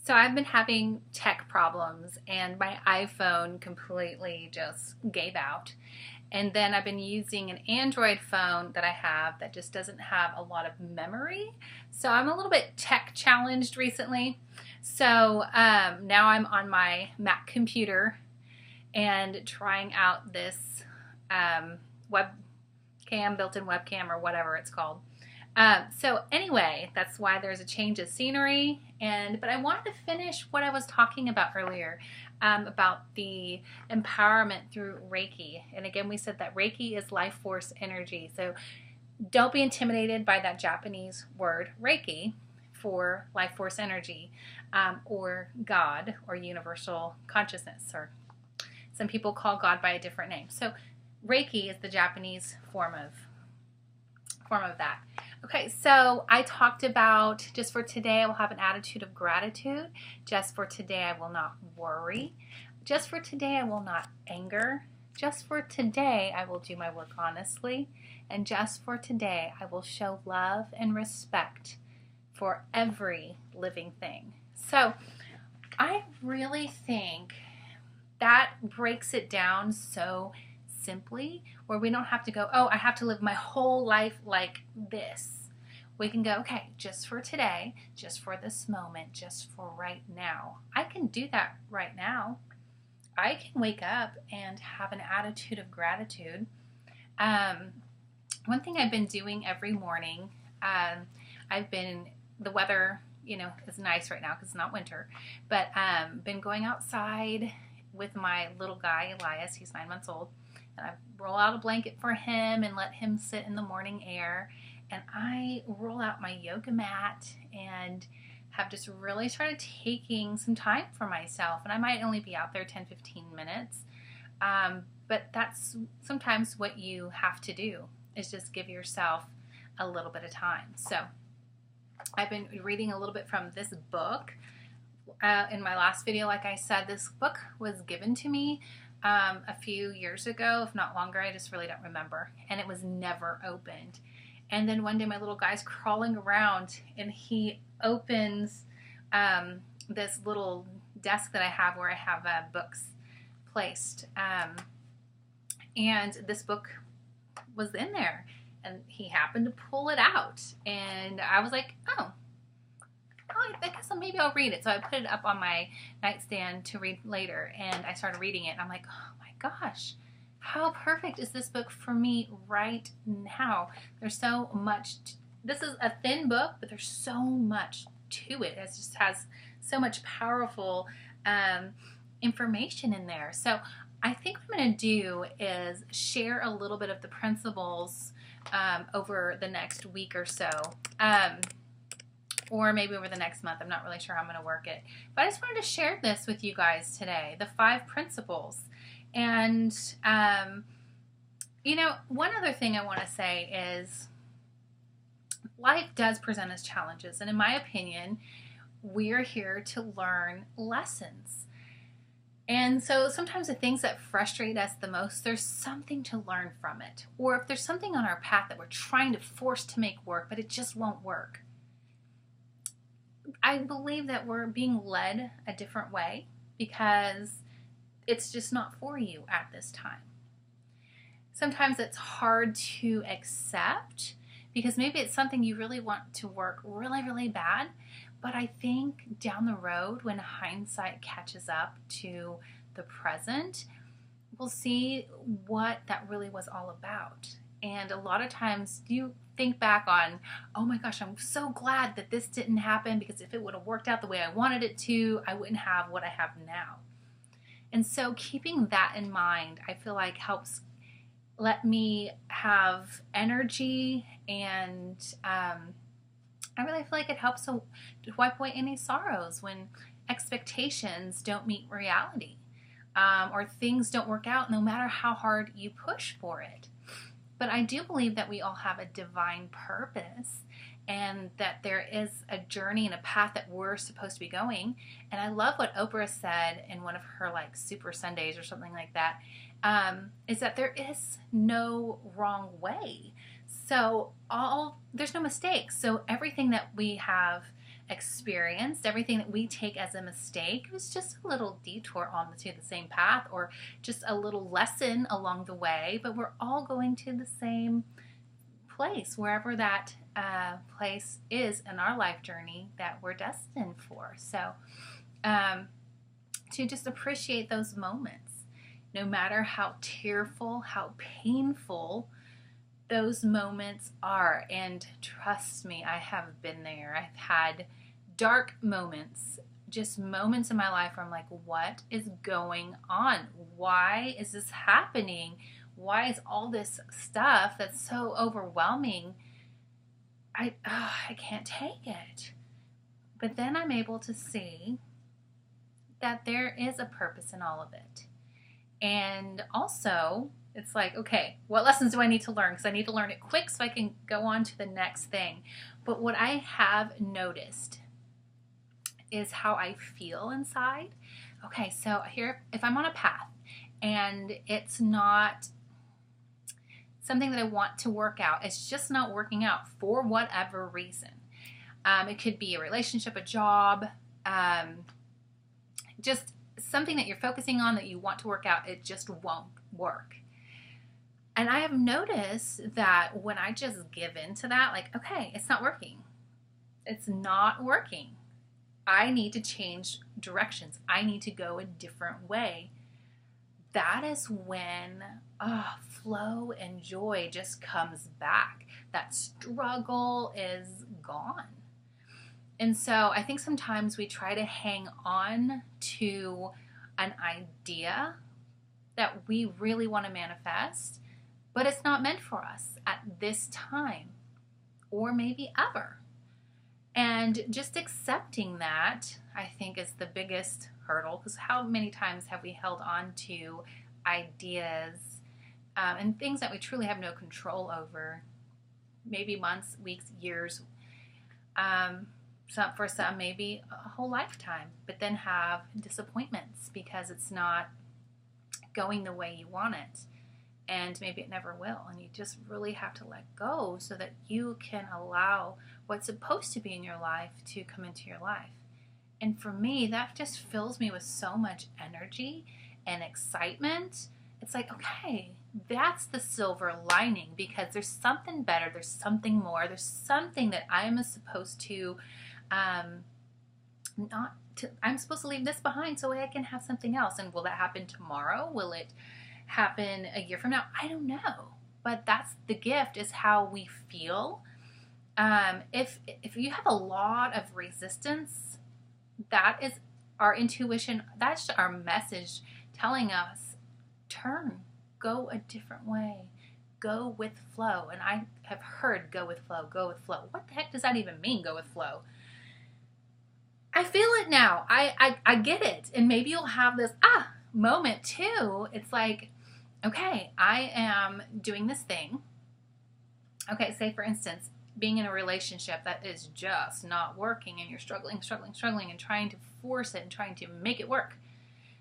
So I've been having tech problems and my iPhone completely just gave out. And then I've been using an Android phone that I have that just doesn't have a lot of memory. So I'm a little bit tech challenged recently. So now I'm on my Mac computer and trying out this webcam, built-in webcam or whatever it's called. So anyway, that's why there's a change of scenery. But I wanted to finish what I was talking about earlier about the empowerment through Reiki. And again, we said that Reiki is life force energy. So don't be intimidated by that Japanese word Reiki for life force energy, or God, or universal consciousness, or some people call God by a different name. So Reiki is the Japanese form of that. Okay, so I talked about just for today I will have an attitude of gratitude. Just for today I will not worry. Just for today I will not anger. Just for today I will do my work honestly. And just for today I will show love and respect for every living thing. So I really think that breaks it down so simply, where we don't have to go, oh, I have to live my whole life like this. We can go, okay, just for today, just for this moment, just for right now. I can do that right now. I can wake up and have an attitude of gratitude. One thing I've been doing every morning, the weather, is nice right now because it's not winter, but been going outside with my little guy, Elias. He's 9 months old. And I roll out a blanket for him and let him sit in the morning air. And I roll out my yoga mat and have just really started taking some time for myself. And I might only be out there 10-15 minutes. But that's sometimes what you have to do, is just give yourself a little bit of time. So I've been reading a little bit from this book. In my last video, like I said, this book was given to me a few years ago, if not longer. I just really don't remember. And it was never opened. And then one day my little guy's crawling around and he opens this little desk that I have where I have books placed. And this book was in there. And he happened to pull it out. And I was like, oh, I guess maybe I'll read it. So I put it up on my nightstand to read later, and I started reading it, and I'm like, oh my gosh, how perfect is this book for me right now? There's so much. This is a thin book, but there's so much to it. It just has so much powerful information in there. So I think what I'm going to do is share a little bit of the principles over the next week or so. Or maybe over the next month. I'm not really sure how I'm going to work it. But I just wanted to share this with you guys today, the 5 principles. And, one other thing I want to say is life does present us challenges. And in my opinion, we're here to learn lessons. And so sometimes the things that frustrate us the most, there's something to learn from it. Or if there's something on our path that we're trying to force to make work, but it just won't work. I believe that we're being led a different way because it's just not for you at this time. Sometimes it's hard to accept because maybe it's something you really want to work really, really bad. But I think down the road, when hindsight catches up to the present, we'll see what that really was all about. And a lot of times you think back on, oh my gosh, I'm so glad that this didn't happen, because if it would have worked out the way I wanted it to, I wouldn't have what I have now. And so keeping that in mind, I feel like helps let me have energy, and I really feel like it helps to wipe away any sorrows when expectations don't meet reality, or things don't work out no matter how hard you push for it. But I do believe that we all have a divine purpose, and that there is a journey and a path that we're supposed to be going. And I love what Oprah said in one of her Super Sundays or something like that, is that there is no wrong way. So there's no mistakes. So everything that we have experienced, everything that we take as a mistake, was just a little detour onto the same path, or just a little lesson along the way, but we're all going to the same place, wherever that place is in our life journey that we're destined for. So to just appreciate those moments, no matter how tearful, how painful those moments are. And trust me, I have been there. I've had dark moments, just moments in my life where I'm like, what is going on? Why is this happening? Why is all this stuff that's so overwhelming? I can't take it. But then I'm able to see that there is a purpose in all of it. And also, it's like, okay, what lessons do I need to learn? Because I need to learn it quick so I can go on to the next thing. But what I have noticed is how I feel inside. Okay, so here, if I'm on a path and it's not something that I want to work out, it's just not working out for whatever reason. It could be a relationship, a job, just something that you're focusing on that you want to work out, it just won't work. And I have noticed that when I just give in to that, like, okay, it's not working. It's not working. I need to change directions. I need to go a different way. That is when flow and joy just comes back. That struggle is gone. And so I think sometimes we try to hang on to an idea that we really want to manifest, but it's not meant for us at this time or maybe ever. And just accepting that, I think, is the biggest hurdle, because how many times have we held on to ideas and things that we truly have no control over, maybe months, weeks, years, for some maybe a whole lifetime, but then have disappointments because it's not going the way you want it, and maybe it never will. And you just really have to let go so that you can allow what's supposed to be in your life to come into your life. And for me, that just fills me with so much energy and excitement. It's like, okay, that's the silver lining, because there's something better, there's something more, there's something that I'm supposed to I'm supposed to leave this behind so I can have something else. And will that happen tomorrow? Will it happen a year from now? I don't know. But that's the gift, is how we feel. If you have a lot of resistance, that is our intuition. That's our message telling us, turn, go a different way, go with flow. And I have heard go with flow, go with flow. What the heck does that even mean, go with flow? I feel it now. I get it. And maybe you'll have this moment too. It's like, okay, I am doing this thing. Okay, say for instance, being in a relationship that is just not working, and you're struggling and trying to force it and trying to make it work.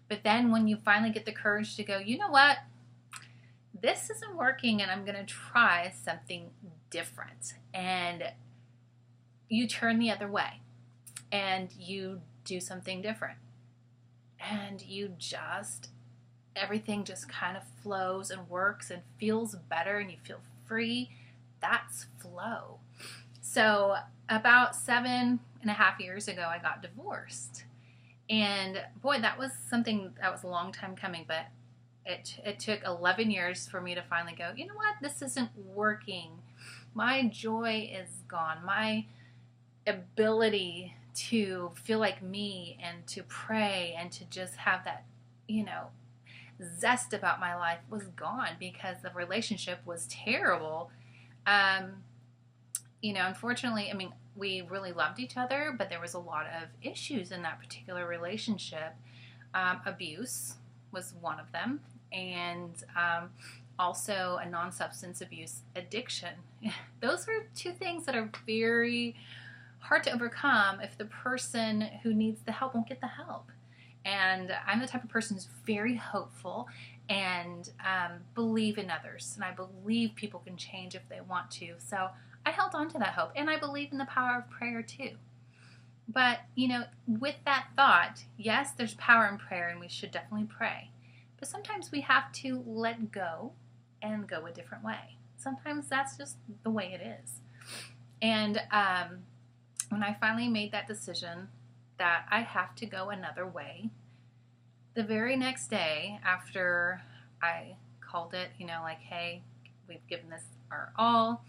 But then when you finally get the courage to go, you know what? This isn't working, and I'm going to try something different. And you turn the other way and you do something different. And everything just kind of flows and works and feels better, and you feel free. That's flow. So about 7.5 years ago, I got divorced. And boy, that was something that was a long time coming, but it took 11 years for me to finally go, you know what, this isn't working. My joy is gone. My ability to feel like me and to pray and to just have that, zest about my life was gone, because the relationship was terrible. Unfortunately, we really loved each other, but there was a lot of issues in that particular relationship. Abuse was one of them, and also a non-substance abuse addiction. Those are two things that are very hard to overcome if the person who needs the help won't get the help. And I'm the type of person who's very hopeful and believe in others. And I believe people can change if they want to. So I held on to that hope. And I believe in the power of prayer too. But, with that thought, yes, there's power in prayer and we should definitely pray. But sometimes we have to let go and go a different way. Sometimes that's just the way it is. And when I finally made that decision that I have to go another way, the very next day after I called it, like, hey, we've given this our all.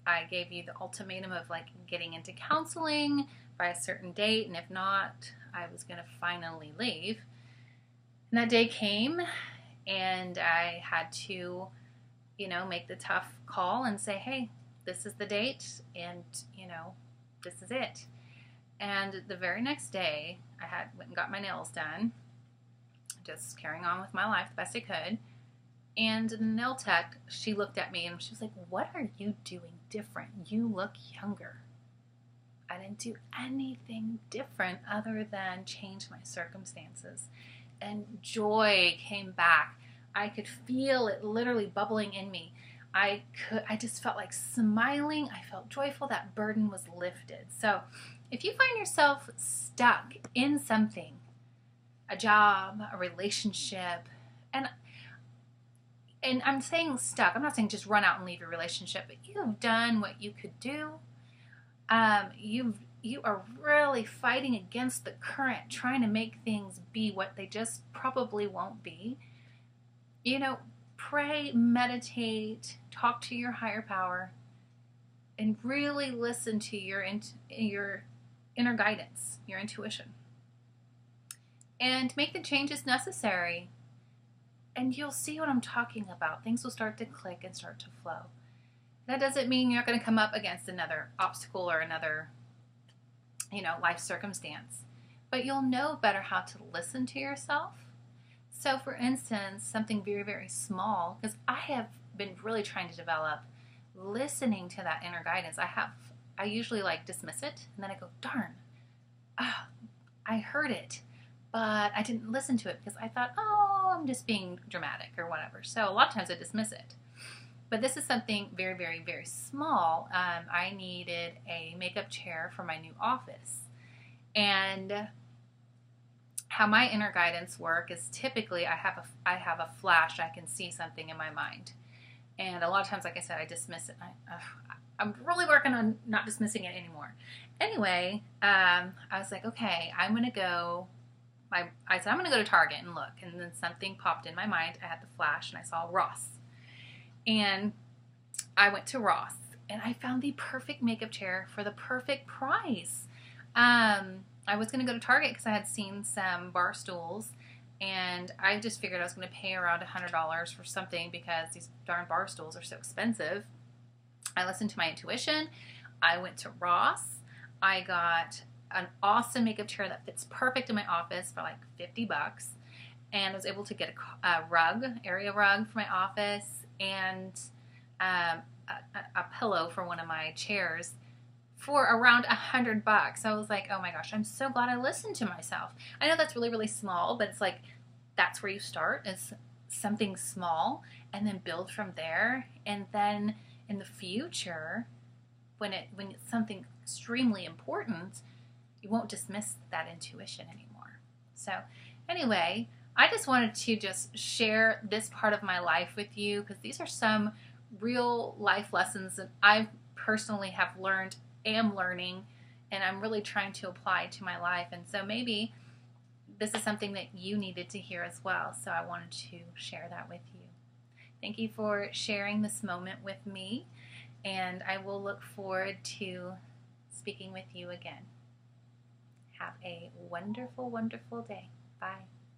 I gave you the ultimatum of like getting into counseling by a certain date, and if not, I was going to finally leave. And that day came, and I had to, make the tough call and say, hey, this is the date, and, this is it. And the very next day, I went and got my nails done, just carrying on with my life the best I could. And the nail tech, she looked at me and she was like, what are you doing different? You look younger. I didn't do anything different other than change my circumstances. And joy came back. I could feel it literally bubbling in me. I just felt like smiling. I felt joyful. That burden was lifted. So if you find yourself stuck in something, a job, a relationship, and I'm saying stuck, I'm not saying just run out and leave your relationship, but you've done what you could do. You are really fighting against the current, trying to make things be what they just probably won't be. Pray, meditate, talk to your higher power, and really listen to your inner guidance, your intuition. And make the changes necessary. And you'll see what I'm talking about. Things will start to click and start to flow. That doesn't mean you're not going to come up against another obstacle or another, life circumstance. But you'll know better how to listen to yourself. So, for instance, something very, very small, because I have been really trying to develop listening to that inner guidance. I usually dismiss it, and then I go, darn, I heard it, but I didn't listen to it because I thought, I'm just being dramatic or whatever. So a lot of times I dismiss it. But this is something very, very, very small. I needed a makeup chair for my new office. And how my inner guidance work is typically I have a flash. I can see something in my mind. And a lot of times, like I said, I dismiss it. I'm really working on not dismissing it anymore. Anyway, I was like, okay, I'm going to go to Target and look. And then something popped in my mind. I had the flash and I saw Ross. And I went to Ross and I found the perfect makeup chair for the perfect price. I was going to go to Target because I had seen some bar stools, and I just figured I was going to pay around $100 for something because these darn bar stools are so expensive. I listened to my intuition. I went to Ross. I got an awesome makeup chair that fits perfect in my office for like $50, and I was able to get a rug, area rug for my office, and a pillow for one of my chairs for around $100. I was like, oh my gosh, I'm so glad I listened to myself. I know that's really, really small, but it's like that's where you start, is something small, and then build from there. And then in the future, when it's something extremely important, you won't dismiss that intuition anymore. So anyway, I just wanted to just share this part of my life with you because these are some real life lessons that I personally have learned, am learning, and I'm really trying to apply to my life. And so maybe this is something that you needed to hear as well. So I wanted to share that with you. Thank you for sharing this moment with me, and I will look forward to speaking with you again. Have a wonderful, wonderful day. Bye.